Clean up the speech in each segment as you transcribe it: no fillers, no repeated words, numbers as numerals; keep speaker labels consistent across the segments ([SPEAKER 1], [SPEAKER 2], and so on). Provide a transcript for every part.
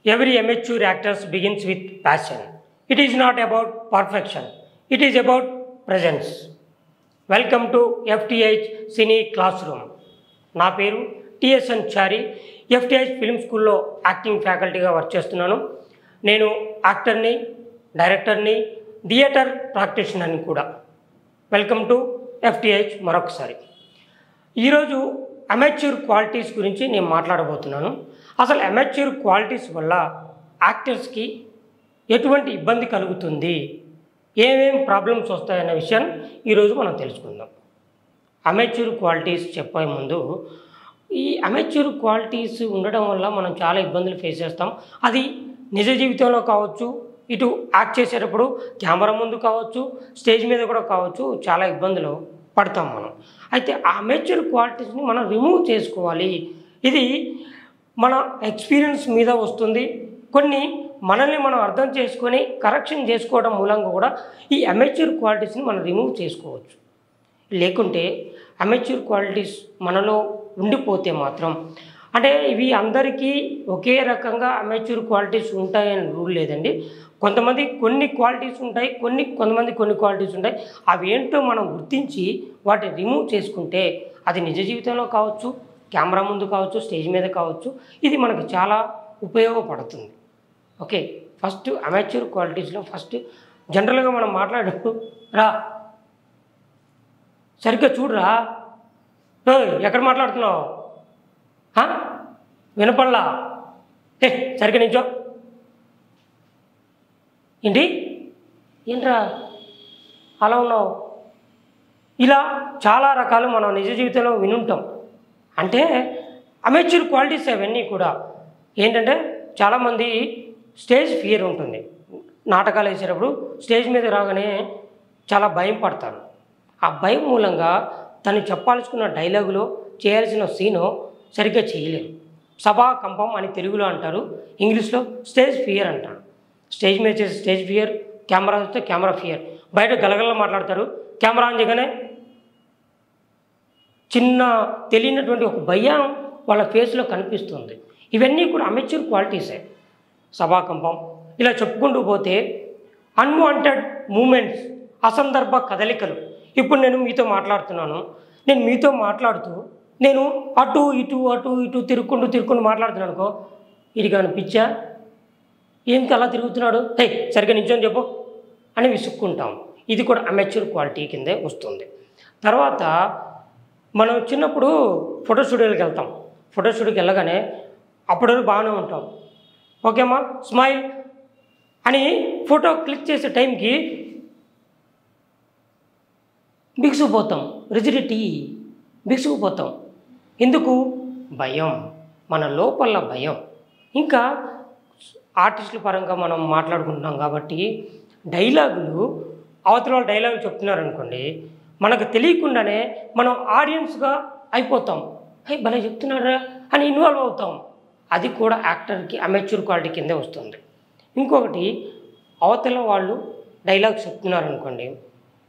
[SPEAKER 1] Every amateur actor begins with passion. It is not about perfection. It is about presence. Welcome to FTH Cine Classroom. నా పేరు TSN చారి. FTH film స్కూల్లో acting ఫ్యాకల్టీగా work చేస్తున్నాను. నేను యాక్టర్ని, డైరెక్టర్ని, theatre ప్రాక్టీషనర్ని కూడా. Welcome to FTH మరొకసారి. ఈరోజు amateur qualities గురించి నేను మాట్లాడబోతున్నాను. అసలు అమెచ్యూర్ క్వాలిటీస్ వల్ల యాక్టర్స్కి ఎటువంటి ఇబ్బంది కలుగుతుంది, ఏమేం ప్రాబ్లమ్స్ వస్తాయన్న విషయాన్ని ఈరోజు మనం తెలుసుకుందాం. అమెచ్యూర్ క్వాలిటీస్ చెప్పే ముందు, ఈ అమెచ్యూర్ క్వాలిటీస్ ఉండడం వల్ల మనం చాలా ఇబ్బందులు ఫేస్ చేస్తాం. అది నిజ జీవితంలో కావచ్చు, ఇటు యాక్ట్ చేసేటప్పుడు కెమెరా ముందు కావచ్చు, స్టేజ్ మీద కూడా కావచ్చు, చాలా ఇబ్బందులు పడతాం మనం. అయితే ఆ అమెచ్యూర్ క్వాలిటీస్ని మనం రిమూవ్ చేసుకోవాలి. ఇది మన ఎక్స్పీరియన్స్ మీద వస్తుంది. కొన్ని మనల్ని మనం అర్థం చేసుకొని కరెక్షన్ చేసుకోవడం మూలంగా కూడా ఈ అమెచ్యూర్ క్వాలిటీస్ని మనం రిమూవ్ చేసుకోవచ్చు. లేకుంటే అమెచ్యూర్ క్వాలిటీస్ మనలో ఉండిపోతే మాత్రం, అంటే ఇవి అందరికీ ఒకే రకంగా అమెచ్యూర్ క్వాలిటీస్ ఉంటాయని రూల్ లేదండి. కొంతమంది కొన్ని క్వాలిటీస్ ఉంటాయి, కొంతమంది కొన్ని క్వాలిటీస్ ఉంటాయి. అవి ఏంటో మనం గుర్తించి వాటిని రిమూవ్ చేసుకుంటే అది నిజ జీవితంలో కావచ్చు, కెమెరా ముందు కావచ్చు, స్టేజ్ మీద కావచ్చు, ఇది మనకు చాలా ఉపయోగపడుతుంది. ఓకే, ఫస్ట్ అమెచ్యూర్ క్వాలిటీస్లో ఫస్ట్ జనరల్గా మనం మాట్లాడేటప్పుడు, రా సరిగ్గా చూడరా, ఎక్కడ మాట్లాడుతున్నావు, వినపడలా, సరిగ్గా నించో, ఏంట్రా అలా ఉన్నావు, ఇలా చాలా రకాలు మనం నిజ జీవితంలో వినుంటాం. అంటే అమెచ్యూర్ క్వాలిటీస్ అవన్నీ కూడా ఏంటంటే, చాలామంది స్టేజ్ ఫియర్ ఉంటుంది. నాటకాలు వేసేటప్పుడు స్టేజ్ మీద రాగానే చాలా భయం పడతారు. ఆ భయం మూలంగా తను చెప్పాల్సుకున్న డైలాగులో, చేయాల్సిన సీను సరిగ్గా చేయలేరు. సభా కంపం అని తెలుగులో అంటారు, ఇంగ్లీష్లో స్టేజ్ ఫియర్ అంటారు. స్టేజ్ మీద చేసే స్టేజ్ ఫియర్, కెమెరా వస్తే కెమెరా ఫియర్. బయట గలగల మాట్లాడతారు, కెమెరా ఆన్ చేయగానే చిన్న తెలియనటువంటి ఒక భయం వాళ్ళ ఫేస్లో కనిపిస్తుంది. ఇవన్నీ కూడా అమెచ్యూర్ క్వాలిటీసే. సభాకంపం ఇలా చెప్పుకుంటూ పోతే అన్వాంటెడ్ మూమెంట్స్, అసందర్భ కదలికలు. ఇప్పుడు నేను మీతో మాట్లాడుతున్నాను, నేను మీతో మాట్లాడుతూ నేను అటు ఇటు తిరుక్కుంటూ మాట్లాడుతున్నాను అనుకో, ఇది కానీ పిచ్చా, ఏంటి అలా తిరుగుతున్నాడు, సరిగ్గా నించొని చెప్పు అని విసుక్కుంటాం. ఇది కూడా అమెచ్యూర్ క్వాలిటీ కిందే వస్తుంది. తర్వాత మనం చిన్నప్పుడు ఫోటో స్టూడియోకి వెళ్తాం. ఫోటో స్టూడియోకి వెళ్ళగానే అప్పుడు బాగానే ఉంటాం, ఓకేమ్మా స్మైల్ అని ఫోటో క్లిక్ చేసే టైంకి బిగుసుకుపోతాం, బిగుసుకుపోతాం. ఎందుకు? భయం, మన లోపల భయం. ఇంకా ఆర్టిస్టుల పరంగా మనం మాట్లాడుకుంటున్నాం కాబట్టి డైలాగులు, అవతల వాళ్ళు డైలాగులు చెప్తున్నారనుకోండి, మనకు తెలియకుండానే మనం ఆడియన్స్గా అయిపోతాం. భలే చెప్తున్నారా అని ఇన్వాల్వ్ అవుతాం. అది కూడా యాక్టర్కి అమెచ్యూర్ క్వాలిటీ కిందే వస్తుంది. ఇంకొకటి, అవతల వాళ్ళు డైలాగ్స్ చెప్తున్నారనుకోండి,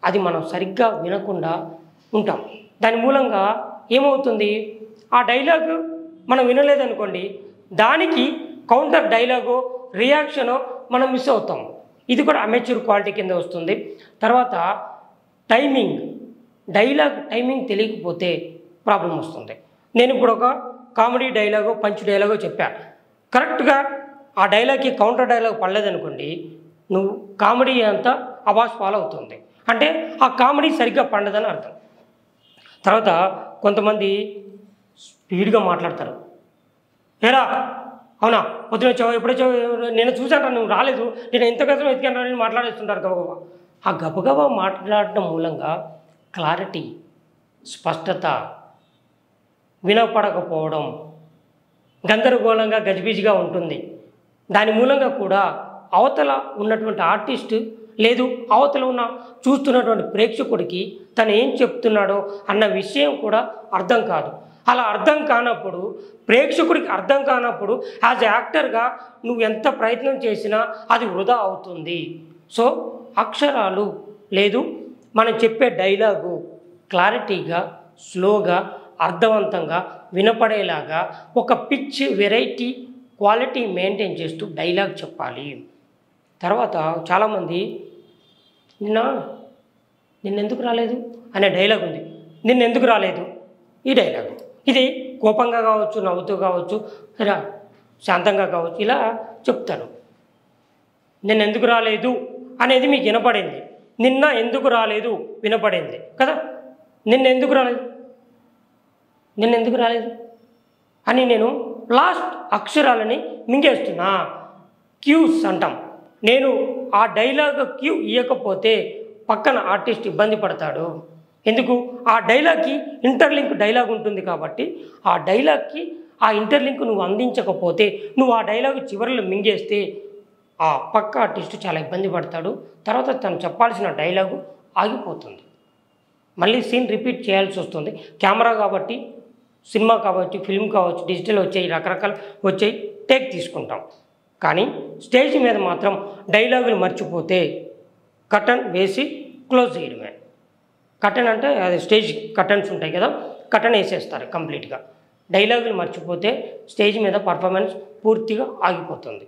[SPEAKER 1] అది మనం సరిగ్గా వినకుండా ఉంటాం. దాని మూలంగా ఏమవుతుంది, ఆ డైలాగు మనం వినలేదనుకోండి, దానికి కౌంటర్ డైలాగో రియాక్షనో మనం మిస్ అవుతాం. ఇది కూడా అమెచ్యూర్ క్వాలిటీ కింద వస్తుంది. తర్వాత టైమింగ్, డైలాగ్ టైమింగ్ తెలియకపోతే ప్రాబ్లం వస్తుంది. నేను ఇప్పుడు ఒక కామెడీ డైలాగో పంచ్ డైలాగో చెప్పా, కరెక్ట్గా ఆ డైలాగ్కి కౌంటర్ డైలాగ్ పడలేదనుకోండి, నువ్వు కామెడీ అంతా అబాస్ ఫాలో అవుతుంది, అంటే ఆ కామెడీ సరిగ్గా పండదని అర్థం. తర్వాత కొంతమంది స్పీడ్గా మాట్లాడతారు, ఏరా అవునా పొద్దున వచ్చావు, ఎప్పుడొచ్చావు, నేను చూశాను నువ్వు రాలేదు, నేను ఎంత కష్టం ఎత్తుకాను నేను మాట్లాడేస్తుంటారు గబగబా. ఆ గబగబా మాట్లాడటం మూలంగా క్లారిటీ, స్పష్టత, వినపడకపోవడం, గందరగోళంగా గజిబిజిగా ఉంటుంది. దాని మూలంగా కూడా అవతల ఉన్నటువంటి ఆర్టిస్టు లేదు అవతల ఉన్న చూస్తున్నటువంటి ప్రేక్షకుడికి తను ఏం చెప్తున్నాడో అన్న విషయం కూడా అర్థం కాదు. అలా అర్థం కానప్పుడు, ప్రేక్షకుడికి అర్థం కానప్పుడు యాజ్ యాక్టర్గా నువ్వు ఎంత ప్రయత్నం చేసినా అది వృధా అవుతుంది. సో అక్షరాలు లేదు, మనం చెప్పే డైలాగు క్లారిటీగా, స్లోగా, అర్థవంతంగా వినపడేలాగా ఒక పిచ్ వెరైటీ క్వాలిటీ మెయింటైన్ చేస్తూ డైలాగ్ చెప్పాలి. తర్వాత చాలామంది నిన్నెందుకు రాలేదు అనే డైలాగ్ ఉంది. నిన్నెందుకు రాలేదు ఈ డైలాగు. ఇది కోపంగా కావచ్చు, నవ్వుతూ కావచ్చు, ఇలా శాంతంగా కావచ్చు, ఇలా చెప్తారు. నిన్నెందుకు రాలేదు అనేది మీకు వినపడింది, నిన్న ఎందుకు రాలేదు వినపడింది కదా. నిన్నెందుకు రాలేదు అని నేను లాస్ట్ అక్షరాలని మింగేస్తున్నా. క్యూస్ అంటాం. నేను ఆ డైలాగ్ క్యూ ఇవ్వకపోతే పక్కన ఆర్టిస్ట్ ఇబ్బంది పడతాడు. ఎందుకు? ఆ డైలాగ్కి ఇంటర్లింక్ డైలాగ్ ఉంటుంది కాబట్టి ఆ డైలాగ్కి ఆ ఇంటర్లింక్ నువ్వు అందించకపోతే, నువ్వు ఆ డైలాగ్ చివరిలో మింగేస్తే ఆ పక్క ఆర్టిస్ట్ చాలా ఇబ్బంది పడతాడు. తర్వాత తను చెప్పాల్సిన డైలాగు ఆగిపోతుంది. మళ్ళీ సీన్ రిపీట్ చేయాల్సి వస్తుంది. కెమెరా కాబట్టి, సినిమా కాబట్టి, ఫిల్మ్ కావచ్చు, డిజిటల్ వచ్చాయి, రకరకాలు వచ్చాయి, టేక్ తీసుకుంటాం. కానీ స్టేజ్ మీద మాత్రం డైలాగులు మర్చిపోతే కర్టన్ వేసి క్లోజ్ చేయడమే. కర్టన్ అంటే అది స్టేజ్ కర్టన్స్ ఉంటాయి కదా, కర్టన్ వేసేస్తారు కంప్లీట్గా. డైలాగులు మర్చిపోతే స్టేజ్ మీద పర్ఫార్మెన్స్ పూర్తిగా ఆగిపోతుంది.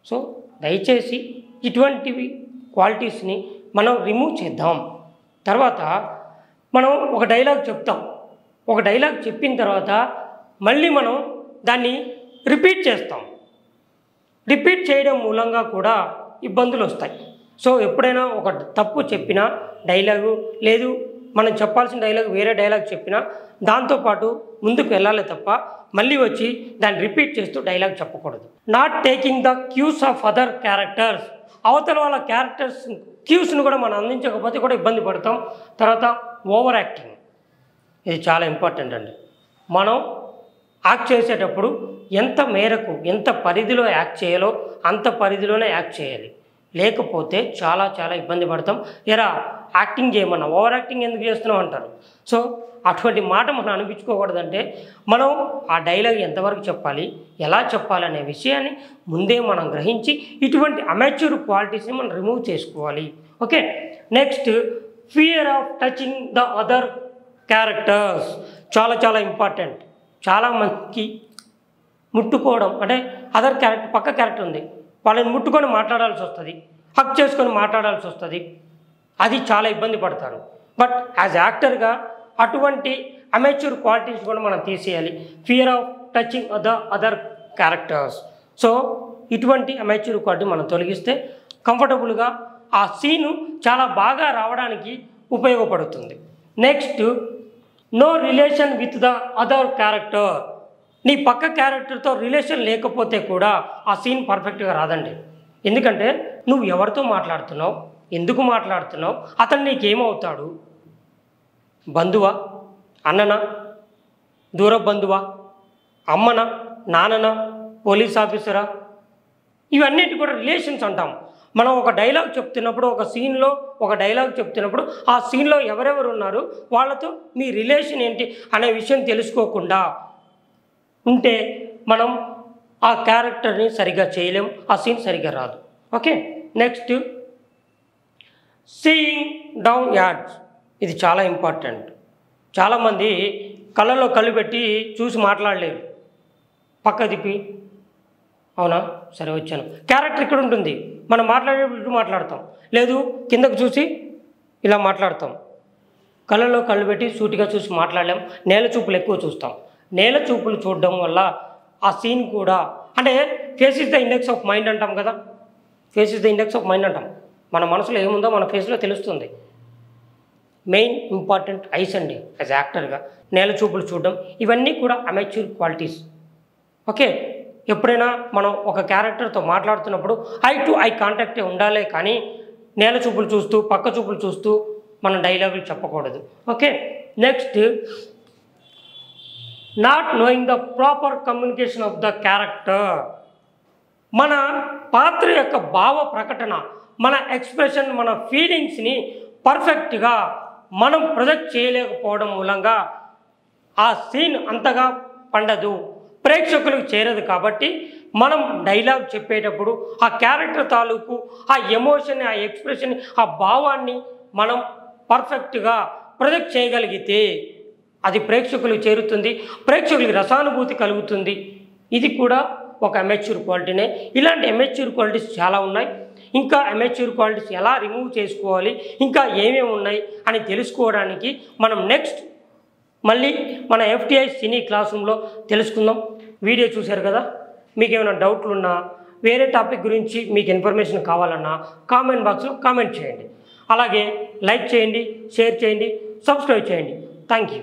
[SPEAKER 1] సో దయచేసి ఇటువంటివి క్వాలిటీస్ని మనం రిమూవ్ చేద్దాం. తర్వాత మనం ఒక డైలాగ్ చెప్తాం. ఒక డైలాగ్ చెప్పిన తర్వాత మళ్ళీ మనం దాన్ని రిపీట్ చేస్తాం. రిపీట్ చేయడం మూలంగా కూడా ఇబ్బందులు వస్తాయి. సో ఎప్పుడైనా ఒక తప్పు చెప్పినా డైలాగు, లేదు మనం చెప్పాల్సిన డైలాగ్ వేరే డైలాగ్ చెప్పినా దాంతోపాటు ముందుకు వెళ్ళాలి తప్ప మళ్ళీ వచ్చి దాన్ని రిపీట్ చేస్తూ డైలాగ్ చెప్పకూడదు. Not taking the cues of other characters. అవతల వాళ్ళ క్యారెక్టర్స్ క్యూస్ను కూడా మనం అందించకపోతే కూడా ఇబ్బంది పడతాం. తర్వాత ఓవర్ యాక్టింగ్, ఇది చాలా ఇంపార్టెంట్ అండి. మనం యాక్ట్ చేసేటప్పుడు ఎంత మేరకు, ఎంత పరిధిలో యాక్ట్ చేయాలో అంత పరిధిలోనే యాక్ట్ చేయాలి. లేకపోతే చాలా చాలా ఇబ్బంది పడతాం. ఎరా యాక్టింగ్ చేయమన్నా ఓవర్ యాక్టింగ్ ఎందుకు చేస్తున్నాం అంటారు. సో అటువంటి మాట మనం అనిపించుకోకూడదంటే మనం ఆ డైలాగ్ ఎంతవరకు చెప్పాలి, ఎలా చెప్పాలి అనే విషయాన్ని ముందే మనం గ్రహించి ఇటువంటి అమెచ్యూర్ క్వాలిటీస్ని మనం రిమూవ్ చేసుకోవాలి. Okay, next fear of touching the other characters. చాలా చాలా ఇంపార్టెంట్. చాలామందికి ముట్టుకోవడం అంటే అదర్ క్యారెక్టర్, పక్క క్యారెక్టర్ ఉంది, వాళ్ళని ముట్టుకొని మాట్లాడాల్సి వస్తుంది, హక్ చేసుకొని మాట్లాడాల్సి వస్తుంది. అది చాలా ఇబ్బంది పడతారు. బట్ యాజ్ యాక్టర్గా అటువంటి అమెచ్యూర్ క్వాలిటీస్ కూడా మనం తీసేయాలి. Fear of touching the other characters. So ఇటువంటి అమెచ్యూర్ క్వాలిటీ మనం తొలగిస్తే కంఫర్టబుల్గా ఆ సీను చాలా బాగా రావడానికి ఉపయోగపడుతుంది. Next, no relation with the other character. నీ పక్క క్యారెక్టర్తో రిలేషన్ లేకపోతే కూడా ఆ సీన్ పర్ఫెక్ట్గా రాదండి. ఎందుకంటే నువ్వు ఎవరితో మాట్లాడుతున్నావు, ఎందుకు మాట్లాడుతున్నావు, అతను నీకేమవుతాడు, బంధువా, అన్ననా, దూర బంధువా, అమ్మనా, నాన్ననా, పోలీస్ ఆఫీసరా, ఇవన్నిటి కూడా రిలేషన్స్ అంటాం. మనం ఒక డైలాగ్ చెప్తున్నప్పుడు, ఒక సీన్లో ఒక డైలాగ్ చెప్తున్నప్పుడు ఆ సీన్లో ఎవరెవరు ఉన్నారు, వాళ్ళతో మీ రిలేషన్ ఏంటి అనే విషయం తెలుసుకోకుండా ఉంటే మనం ఆ క్యారెక్టర్ని సరిగ్గా చేయలేం, ఆ సీన్ సరిగ్గా రాదు. Okay, next seeing down ads. ఇది చాలా ఇంపార్టెంట్. చాలామంది కళ్ళలో కళ్ళు పెట్టి చూసి మాట్లాడలేరు. పక్క తిప్పి అవునా సరే వచ్చాను, క్యారెక్టర్ ఇక్కడ ఉంటుంది, మనం మాట్లాడేటప్పుడు మాట్లాడతాం, లేదు కిందకు చూసి ఇలా మాట్లాడతాం. కళ్ళలో కళ్ళు పెట్టి సూటిగా చూసి మాట్లాడలేం. నేల చూపులు ఎక్కువ చూస్తాం. నేల చూపులు చూడడం వల్ల ఆ సీన్ కూడా, అంటే face is the index of mind అంటాం కదా, face is the index of mind అంటాం. మన మనసులో ఏముందో మన ఫేస్లో తెలుస్తుంది. మెయిన్ ఇంపార్టెంట్ ఐస్ అండి. యాజ్ యాక్టర్గా నేల చూపులు చూడడం, ఇవన్నీ కూడా అమెచ్యూర్ క్వాలిటీస్. ఓకే, ఎప్పుడైనా మనం ఒక క్యారెక్టర్తో మాట్లాడుతున్నప్పుడు ఐ టు ఐ కాంటాక్టే ఉండాలి, కానీ నేల చూపులు చూస్తూ పక్క చూపులు చూస్తూ మనం డైలాగులు చెప్పకూడదు. Okay, next not knowing the proper communication of the character. మన పాత్ర యొక్క భావ ప్రకటన, మన ఎక్స్ప్రెషన్, మన ఫీలింగ్స్ని పర్ఫెక్ట్గా మనం ప్రొజెక్ట్ చేయలేకపోవడం మూలంగా ఆ సీన్ అంతగా పండదు, ప్రేక్షకులకు చేరదు. కాబట్టి మనం డైలాగ్ చెప్పేటప్పుడు ఆ క్యారెక్టర్ తాలూకు ఆ ఎమోషన్ని, ఆ ఎక్స్ప్రెషన్ని, ఆ భావాన్ని మనం పర్ఫెక్ట్గా ప్రొజెక్ట్ చేయగలిగితే అది ప్రేక్షకులకు చేరుతుంది, ప్రేక్షకులకి రసానుభూతి కలుగుతుంది. ఇది కూడా ఒక అమెచ్యూర్ క్వాలిటీనే. ఇలాంటి అమెచ్యూర్ క్వాలిటీస్ చాలా ఉన్నాయి. ఇంకా అమెచ్యూర్ క్వాలిటీస్ ఎలా రిమూవ్ చేసుకోవాలి, ఇంకా ఏమేమి ఉన్నాయి అని తెలుసుకోవడానికి మనం నెక్స్ట్ మళ్ళీ మన FTI సినీ క్లాస్ రూమ్లో తెలుసుకుందాం. వీడియో చూశారు కదా, మీకు ఏమైనా డౌట్లు ఉన్నా, వేరే టాపిక్ గురించి మీకు ఇన్ఫర్మేషన్ కావాలన్నా కామెంట్ బాక్స్లో కామెంట్ చేయండి. అలాగే లైక్ చేయండి, షేర్ చేయండి, సబ్స్క్రైబ్ చేయండి. Thank you.